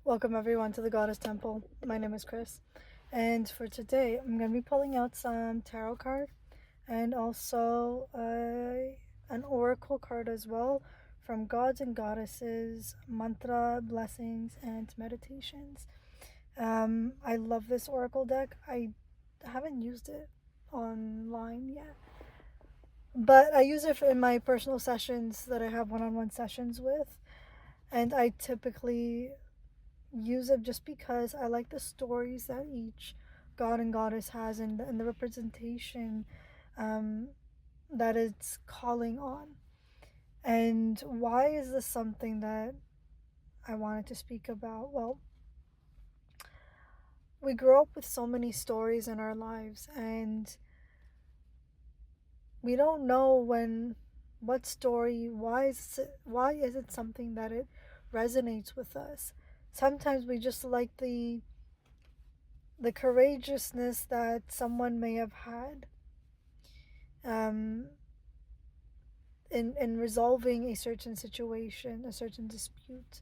Welcome everyone to the Goddess Temple. My name is Chris, and for today I'm going to be pulling out some tarot card and also an oracle card as well from gods and goddesses, mantra, blessings, and meditations. I love this oracle deck. I haven't used it online yet, but I use it in my personal sessions that I have one-on-one sessions with, and I typically use it just because I like the stories that each god and goddess has and the representation um, that it's calling on. And why is this something that I wanted to speak about? Well, we grow up with so many stories in our lives, and we don't know what story, why is it something that it resonates with us. Sometimes we just like the courageousness that someone may have had um, in resolving a certain situation, a certain dispute.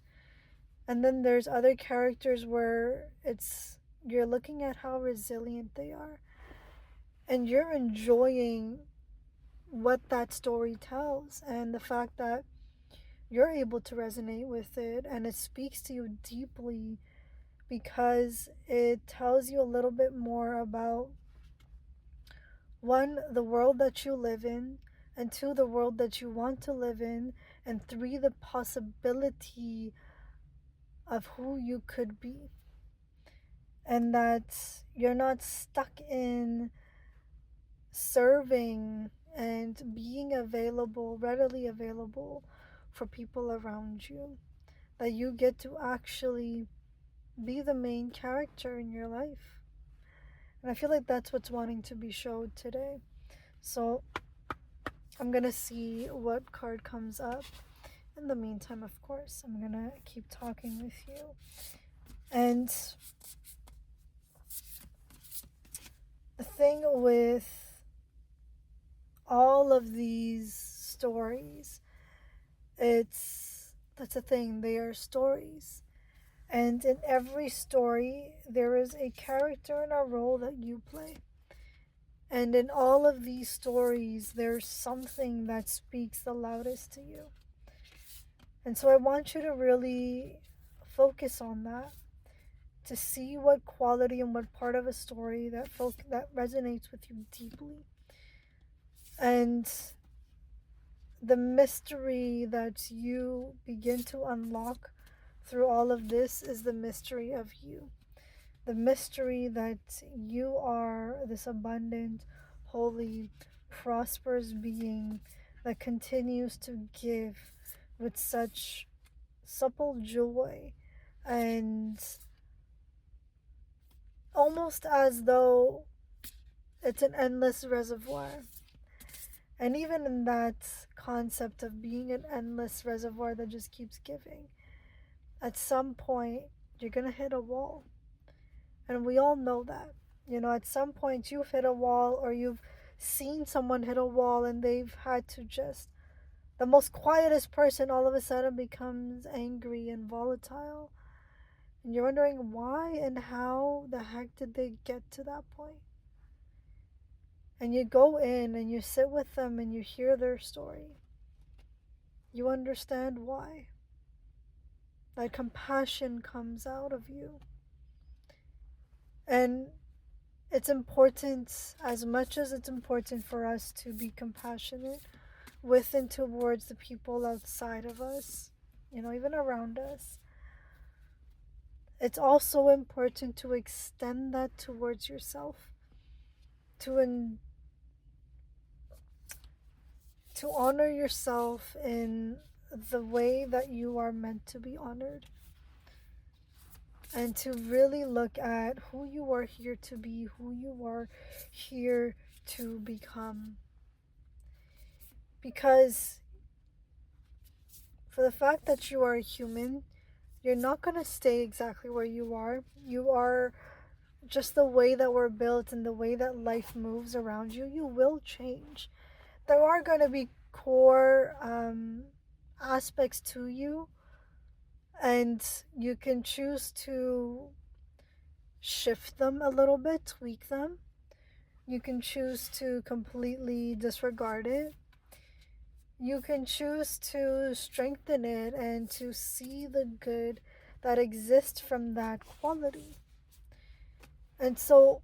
And then there's other characters where you're looking at how resilient they are, and you're enjoying what that story tells, and the fact that you're able to resonate with it and it speaks to you deeply because it tells you a little bit more about one, the world that you live in, and two, the world that you want to live in, and three, the possibility of who you could be. And that you're not stuck in serving and being available, readily available for people around you. That you get to actually be the main character in your life. And I feel like that's what's wanting to be showed today. So I'm gonna see what card comes up. In the meantime, of course, I'm gonna keep talking with you. And the thing with all of these stories, that's the thing, they are stories. And in every story, there is a character and a role that you play. And in all of these stories, there's something that speaks the loudest to you. And so I want you to really focus on that, to see what quality and what part of a story that resonates with you deeply. And the mystery that you begin to unlock through all of this is the mystery of you. The mystery that you are this abundant, holy, prosperous being that continues to give with such supple joy and almost as though it's an endless reservoir. And even in that concept of being an endless reservoir that just keeps giving, at some point you're gonna hit a wall. And we all know that. At some point you've hit a wall, or you've seen someone hit a wall and they've had to just, the most quietest person all of a sudden becomes angry and volatile. And you're wondering why and how the heck did they get to that point? And you go in and you sit with them and you hear their story. You understand why. That compassion comes out of you. And it's important, as much as it's important for us to be compassionate with and towards the people outside of us, even around us. It's also important to extend that towards yourself, to honor yourself in the way that you are meant to be honored, and to really look at who you are here to be, who you are here to become. Because for the fact that you are a human, you're not going to stay exactly where you are. You are just the way that we're built and the way that life moves around you. You will change. There are going to be core aspects to you And you can choose to shift them a little bit, tweak them. You can choose to completely disregard it. You can choose to strengthen it and to see the good that exists from that quality. And so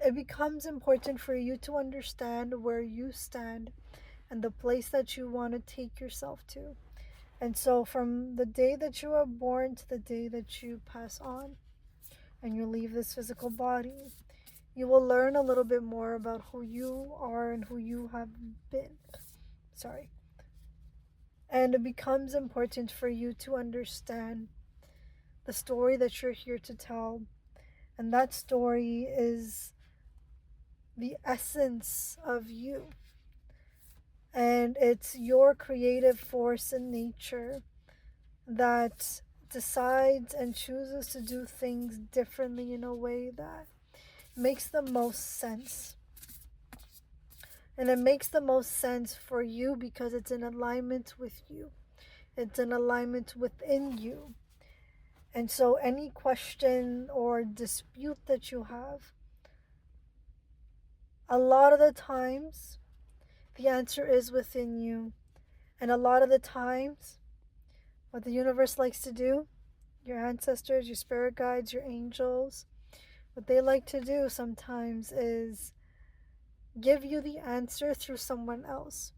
it becomes important for you to understand where you stand and the place that you want to take yourself to. And so, from the day that you are born to the day that you pass on and you leave this physical body, you will learn a little bit more about who you are and who you have been. Sorry. And it becomes important for you to understand the story that you're here to tell. And that story is the essence of you. And it's your creative force in nature that decides and chooses to do things differently in a way that makes the most sense. And it makes the most sense for you because it's in alignment with you, it's in alignment within you. And so, any question or dispute that you have, a lot of the times, the answer is within you. And a lot of the times, what the universe likes to do, your ancestors, your spirit guides, your angels, what they like to do sometimes is give you the answer through someone else.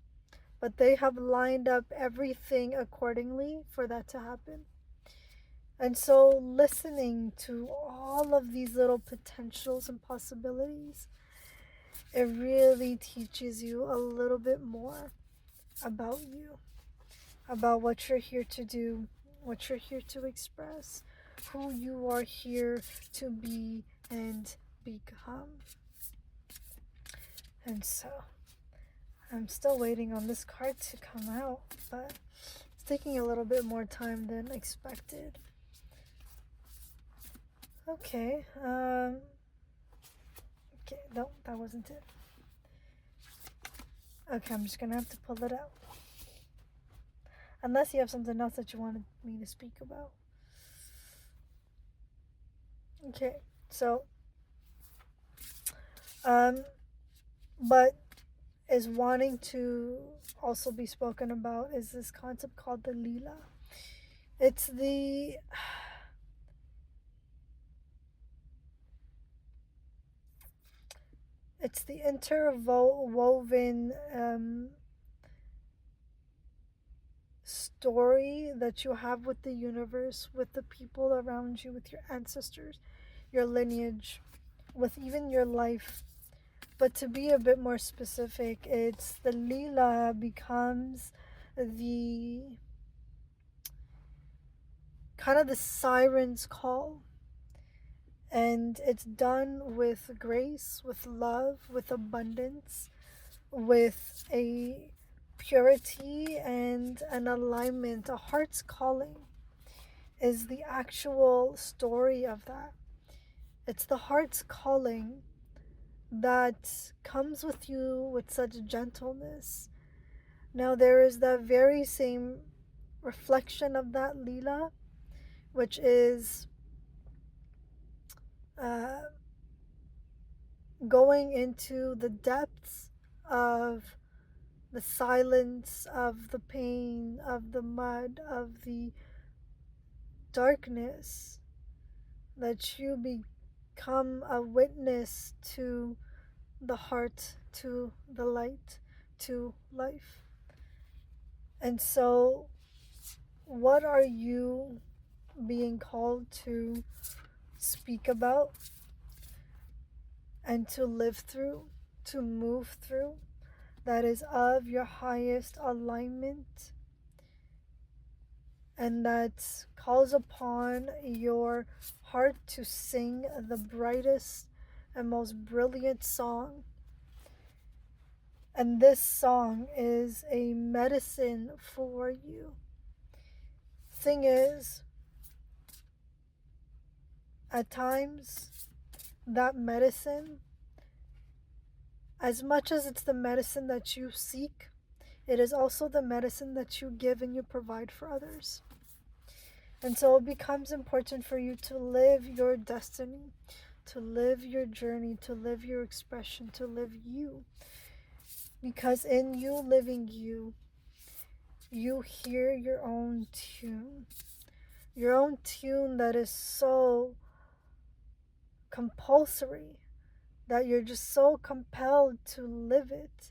But they have lined up everything accordingly for that to happen. And so, listening to all of these little potentials and possibilities, it really teaches you a little bit more about you, about what you're here to do, what you're here to express, who you are here to be and become. And so, I'm still waiting on this card to come out, but it's taking a little bit more time than expected. Okay, no, that wasn't it. Okay, I'm just gonna have to pull it out. Unless you have something else that you wanted me to speak about. Okay, so, but is wanting to also be spoken about is this concept called the Leela. It's the interwoven story that you have with the universe, with the people around you, with your ancestors, your lineage, with even your life. But to be a bit more specific, it's the Leela becomes the kind of the siren's call. And it's done with grace, with love, with abundance, with a purity and an alignment. A heart's calling is the actual story of that. It's the heart's calling that comes with you with such gentleness. Now, there is that very same reflection of that Leela, which is going into the depths of the silence, of the pain, of the mud, of the darkness, that you become a witness to the heart, to the light, to life. And so, what are you being called to speak about and to live through, to move through, that is of your highest alignment and that calls upon your heart to sing the brightest and most brilliant song? And this song is a medicine for you. Thing is, at times, that medicine, as much as it's the medicine that you seek, it is also the medicine that you give and you provide for others. And so it becomes important for you to live your destiny, to live your journey, to live your expression, to live you. Because in you living you, you hear your own tune that is so compulsory, that you're just so compelled to live it.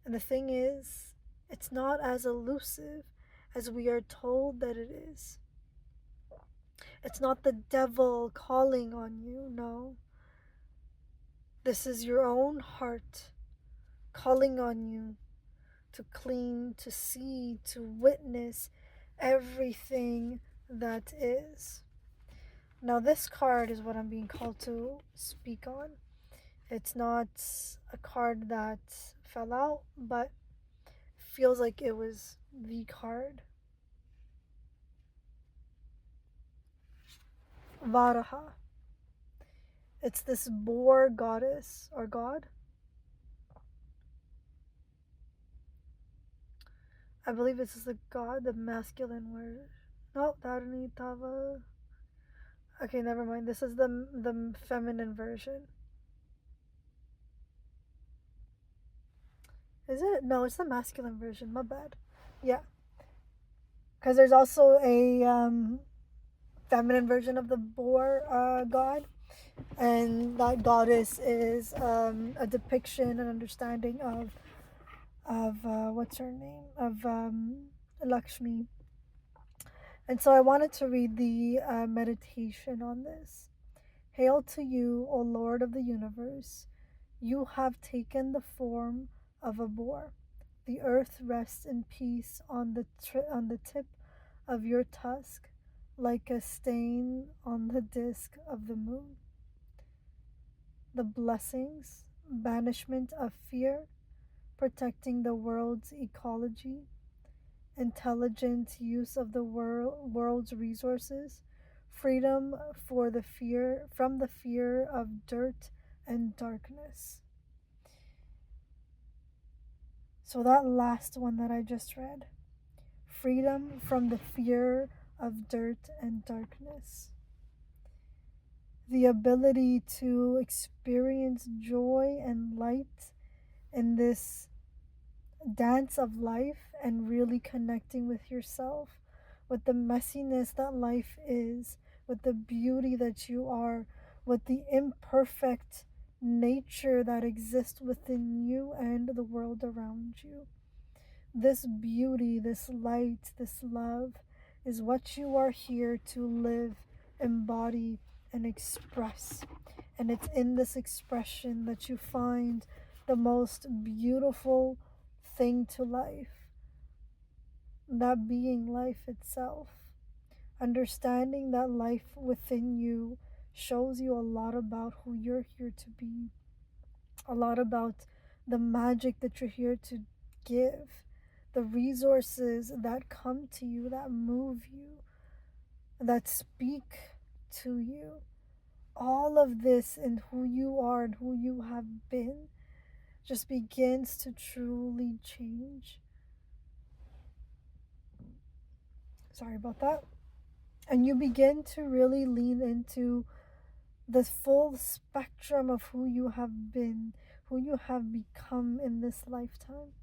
And the thing is, it's not as elusive as we are told that it is. It's not the devil calling on you, no. This is your own heart calling on you to clean, to see, to witness everything that is. Now, this card is what I'm being called to speak on. It's not a card that fell out, but feels like it was the card. Varaha. It's this boar goddess or god. I believe this is the god, the masculine word. No, Dharani Tava. Okay, never mind. This is the feminine version. Is it? No, it's the masculine version. My bad. Yeah, because there's also a feminine version of the boar god, and that goddess is a depiction and understanding of what's her name, of Lakshmi. And so I wanted to read the meditation on this. Hail to you, O Lord of the universe. You have taken the form of a boar. The earth rests in peace on the tip of your tusk, like a stain on the disk of the moon. The blessings, banishment of fear, protecting the world's ecology, intelligent use of the world's resources, freedom from the fear of dirt and darkness. So that last one that I just read, freedom from the fear of dirt and darkness. The ability to experience joy and light in this dance of life and really connecting with yourself, with the messiness that life is, with the beauty that you are, with the imperfect nature that exists within you and the world around you. This beauty, this light, this love is what you are here to live, embody, and express. And it's in this expression that you find the most beautiful thing to life, that being life itself. Understanding that life within you shows you a lot about who you're here to be, a lot about the magic that you're here to give, the resources that come to you, that move you, that speak to you. All of this and who you are and who you have been just begins to truly change. Sorry about that. And you begin to really lean into the full spectrum of who you have been, who you have become in this lifetime.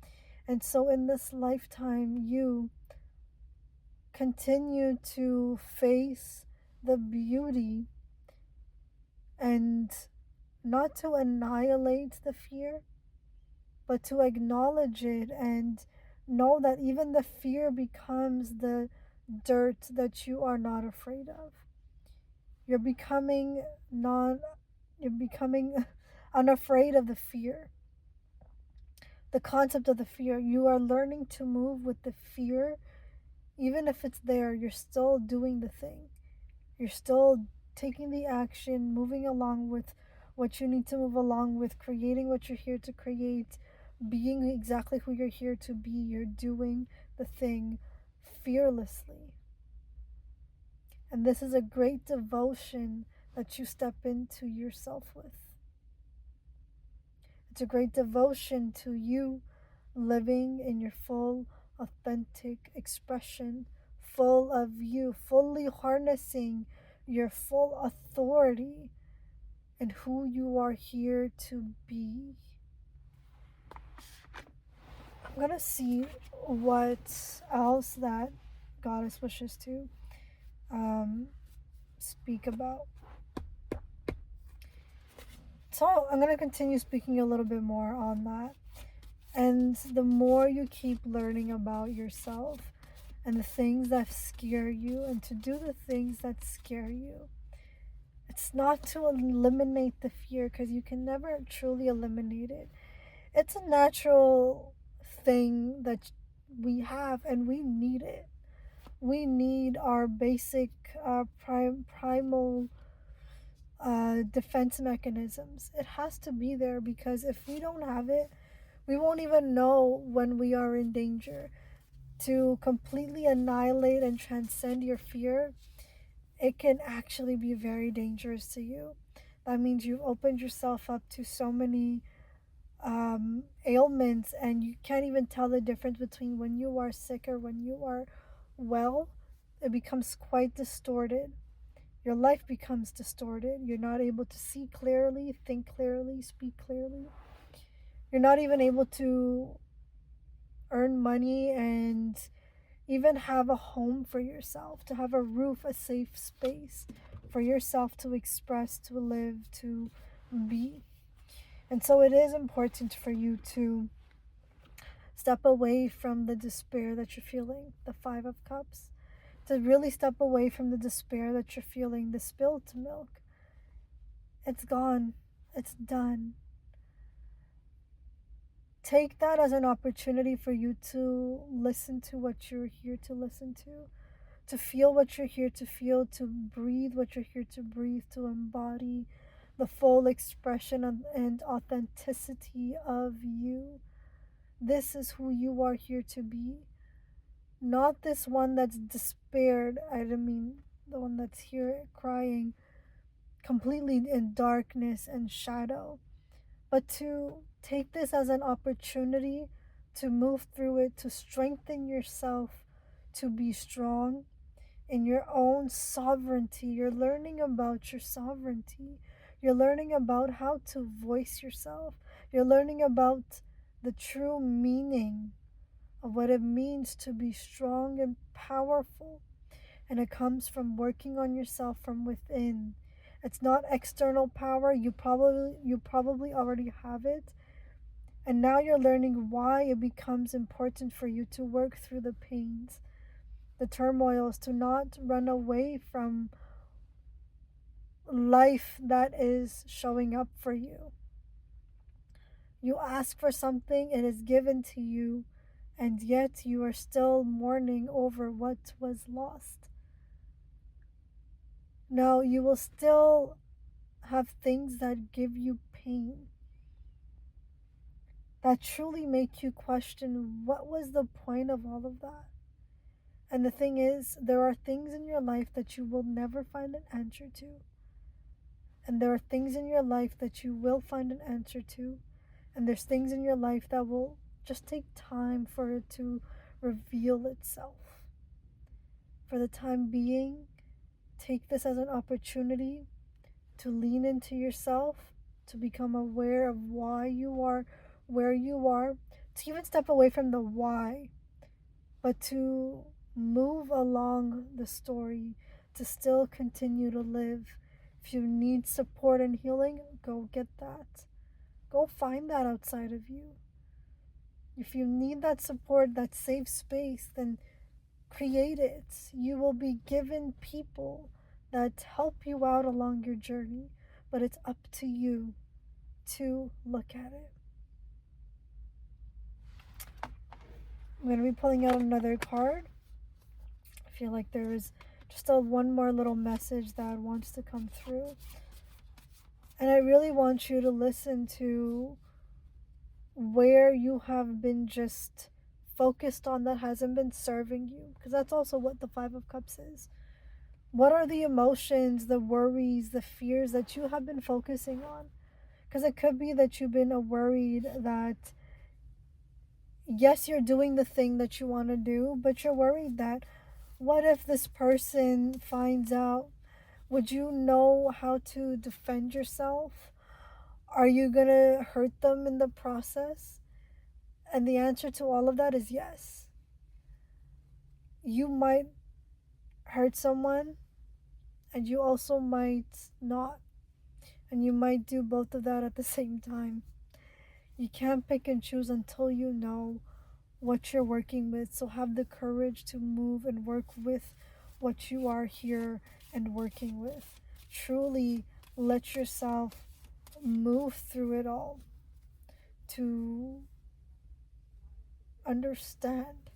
And so in this lifetime, you continue to face the beauty and not to annihilate the fear, but to acknowledge it and know that even the fear becomes the dirt that you are not afraid of. You're becoming non you're becoming unafraid of the fear. The concept of the fear. You are learning to move with the fear. Even if it's there, you're still doing the thing. You're still taking the action, moving along with what you need to move along with, creating what you're here to create, being exactly who you're here to be. You're doing the thing fearlessly. And this is a great devotion that you step into yourself with. It's a great devotion to you living in your full, authentic expression, full of you, fully harnessing your full authority and who you are here to be. I'm gonna see what else that goddess wishes to speak about. So I'm gonna continue speaking a little bit more on that. And the more you keep learning about yourself and the things that scare you, and to do the things that scare you, it's not to eliminate the fear, because you can never truly eliminate it. It's a natural thing that we have, and we need it. We need our basic primal defense mechanisms. It has to be there, because if we don't have it, we won't even know when we are in danger. To completely annihilate and transcend your fear, it can actually be very dangerous to you. That means you've opened yourself up to so many ailments, and you can't even tell the difference between when you are sick or when you are well. It becomes quite distorted. Your life becomes distorted. You're not able to see clearly, think clearly, speak clearly. You're not even able to earn money and even have a home for yourself, to have a roof, a safe space for yourself to express, to live, to be. And so it is important for you to step away from the despair that you're feeling, the Five of Cups, to really step away from the despair that you're feeling, the spilled milk. It's gone. It's done. Take that as an opportunity for you to listen to what you're here to listen to feel what you're here to feel, to breathe what you're here to breathe, to embody the full expression and authenticity of you. This is who you are here to be. Not this one that's despaired. I mean, the one that's here crying completely in darkness and shadow. But to take this as an opportunity to move through it, to strengthen yourself, to be strong in your own sovereignty. You're learning about your sovereignty. You're learning about how to voice yourself. You're learning about the true meaning of what it means to be strong and powerful. And it comes from working on yourself from within. It's not external power. You probably already have it. And now you're learning why it becomes important for you to work through the pains, the turmoils, to not run away from life that is showing up for you. You ask for something, it is given to you, and yet you are still mourning over what was lost. Now, you will still have things that give you pain, that truly make you question what was the point of all of that. And the thing is, there are things in your life that you will never find an answer to. And there are things in your life that you will find an answer to. And there's things in your life that will just take time for it to reveal itself. For the time being, take this as an opportunity to lean into yourself, to become aware of why you are where you are, to even step away from the why, but to move along the story, to still continue to live. If you need support and healing, go get that. Go find that outside of you. If you need that support, that safe space, then create it. You will be given people that help you out along your journey, but it's up to you to look at it. I'm going to be pulling out another card. I feel like there is just one more little message that wants to come through. And I really want you to listen to where you have been just focused on that hasn't been serving you, because that's also what the Five of Cups is. What are the emotions, the worries, the fears that you have been focusing on? Because it could be that you've been worried that, yes, you're doing the thing that you want to do, but you're worried that What if this person finds out? Would you know how to defend yourself? Are you gonna hurt them in the process? And the answer to all of that is yes. You might hurt someone, and you also might not. And you might do both of that at the same time. You can't pick and choose until you know what you're working with. So have the courage to move and work with what you are here and working with. Truly let yourself move through it all to understand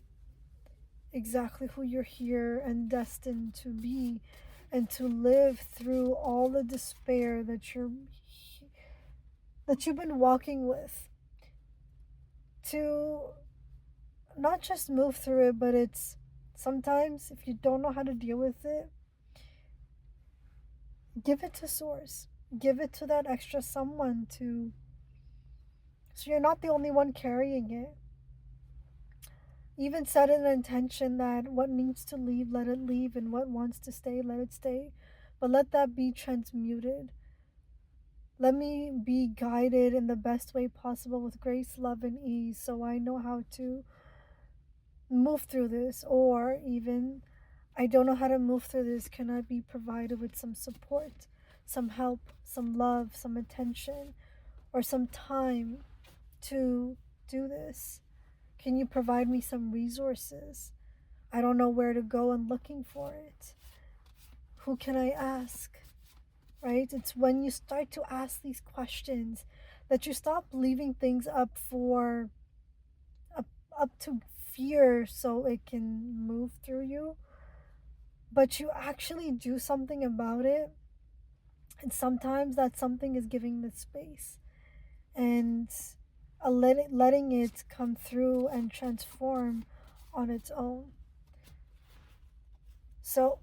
exactly who you're here and destined to be, and to live through all the despair that you've been walking with, to not just move through it, but it's sometimes if you don't know how to deal with it, give it to source, give it to that extra someone, to so you're not the only one carrying it. Even set an intention that what needs to leave, let it leave, and what wants to stay, let it stay. But let that be transmuted. Let me be guided in the best way possible with grace, love, and ease, so I know how to move through this. Or even, I don't know how to move through this. Can I be provided with some support, some help, some love, some attention, or some time to do this? Can you provide me some resources? I don't know where to go and looking for it. Who can I ask? Right? It's when you start to ask these questions that you stop leaving things up, up to fear so it can move through you, but you actually do something about it. And sometimes that something is giving the space and letting it come through and transform on its own. So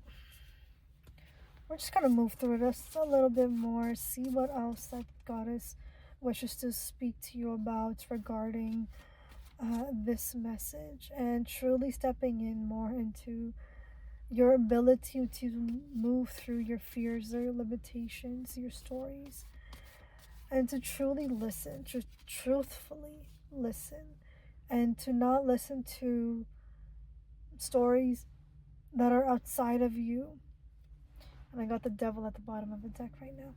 we're just gonna move through it just a little bit more, see what else that Goddess wishes to speak to you about regarding this message, and truly stepping in more into your ability to move through your fears, your limitations, your stories, and to truly listen, to truthfully listen, and to not listen to stories that are outside of you. And I got the devil at the bottom of the deck right now.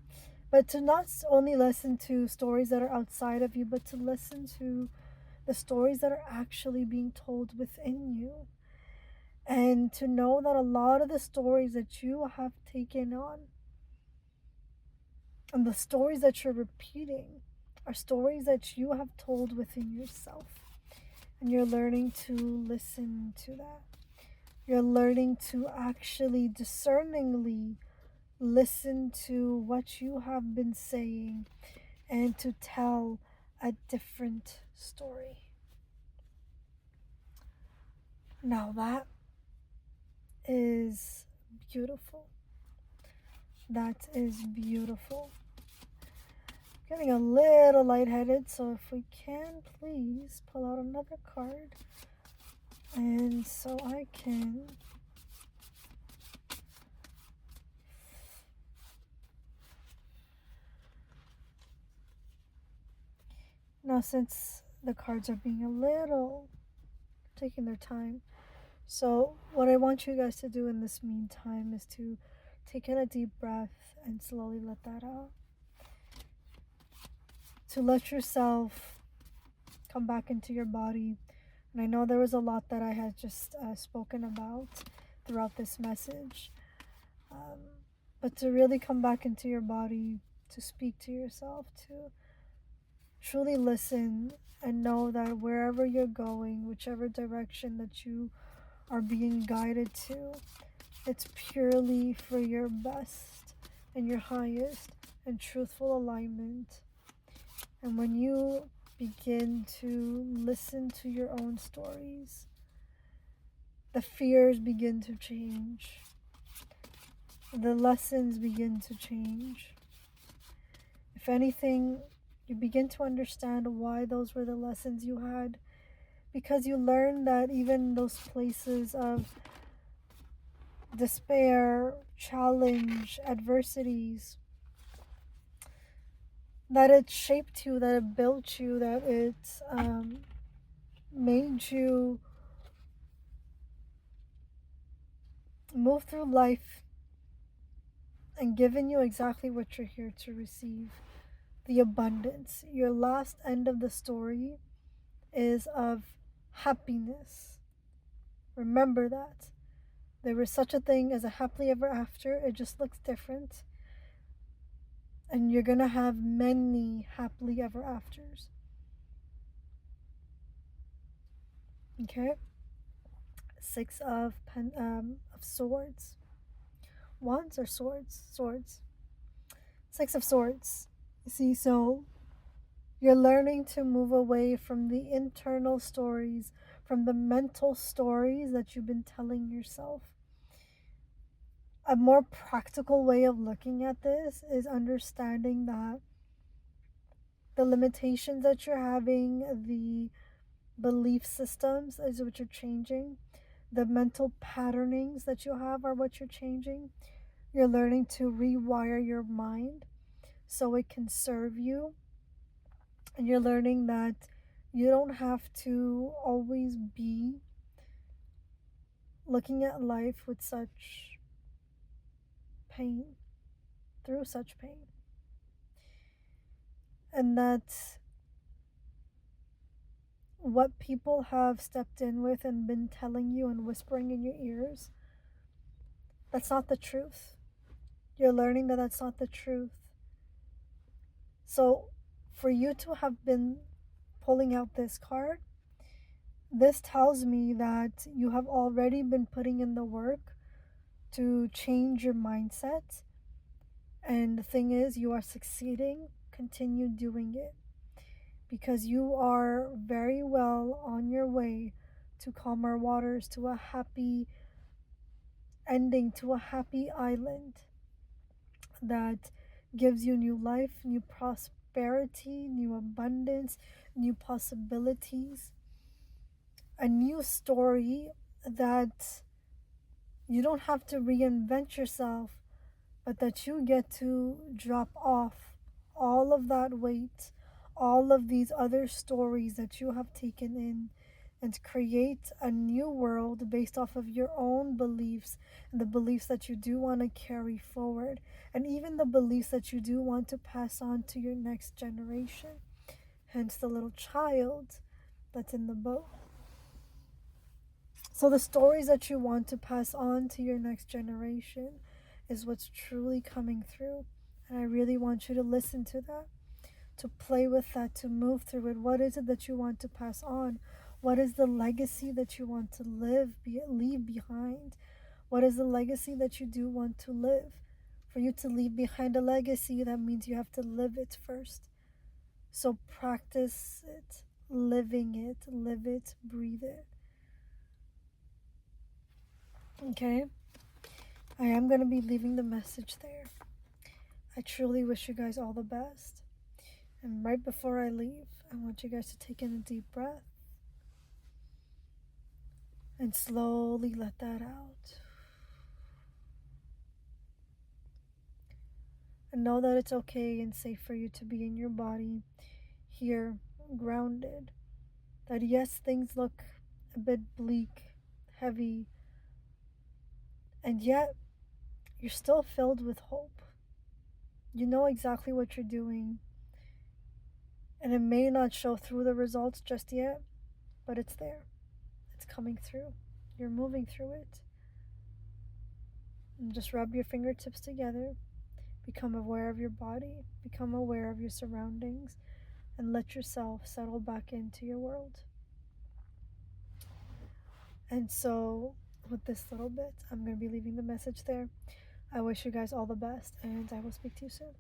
But to not only listen to stories that are outside of you, but to listen to the stories that are actually being told within you. And to know that a lot of the stories that you have taken on and the stories that you're repeating are stories that you have told within yourself. And you're learning to listen to that. You're learning to actually discerningly listen to what you have been saying and to tell a different story. Now that is beautiful. That is beautiful. Getting a little lightheaded, so if we can, please pull out another card. And so I can now, since the cards are being a little taking their time, so what I want you guys to do in this meantime is to take in a deep breath and slowly let that out. To let yourself come back into your body. And I know there was a lot that I had just spoken about throughout this message. But to really come back into your body, to speak to yourself, to truly listen and know that wherever you're going, whichever direction that you are being guided to, it's purely for your best and your highest and truthful alignment. And when you begin to listen to your own stories, the fears begin to change. The lessons begin to change. If anything, you begin to understand why those were the lessons you had, because you learn that even those places of despair, challenge, adversities, that it shaped you, that it built you, that it made you move through life and given you exactly what you're here to receive, the abundance. Your last end of the story is of happiness. Remember that. There is such a thing as a happily ever after, it just looks different. And you're gonna have many happily ever afters. Okay? Six of swords. Wands or swords? Swords. Six of swords. You see, so you're learning to move away from the internal stories, from the mental stories that you've been telling yourself. A more practical way of looking at this is understanding that the limitations that you're having, the belief systems is what you're changing, the mental patternings that you have are what you're changing. You're learning to rewire your mind so it can serve you. And you're learning that you don't have to always be looking at life with such pain, through such pain. And that what people have stepped in with and been telling you and whispering in your ears, that's not the truth. You're learning that that's not the truth. So, for you to have been pulling out this card, this tells me that you have already been putting in the work to change your mindset. And the thing is, you are succeeding. Continue doing it because you are very well on your way to calmer waters, to a happy ending, to a happy island that gives you new life, new prosperity, new abundance, new possibilities, a new story that you don't have to reinvent yourself, but that you get to drop off all of that weight, all of these other stories that you have taken in, and create a new world based off of your own beliefs and the beliefs that you do want to carry forward, and even the beliefs that you do want to pass on to your next generation. Hence the little child that's in the boat. So, the stories that you want to pass on to your next generation is what's truly coming through. And I really want you to listen to that, to play with that, to move through it. What is it that you want to pass on? What is the legacy that you want to leave behind? What is the legacy that you do want to live? For you to leave behind a legacy, that means you have to live it first. So practice it, living it, live it, breathe it. Okay? I am going to be leaving the message there. I truly wish you guys all the best. And right before I leave, I want you guys to take in a deep breath and slowly let that out. And know that it's okay and safe for you to be in your body, here, grounded. That yes, things look a bit bleak, heavy, and yet you're still filled with hope. You know exactly what you're doing, and it may not show through the results just yet, but it's there. It's coming through. You're moving through it. And just rub your fingertips together. Become aware of your body. Become aware of your surroundings. And let yourself settle back into your world. And so, with this little bit, I'm going to be leaving the message there. I wish you guys all the best, and I will speak to you soon.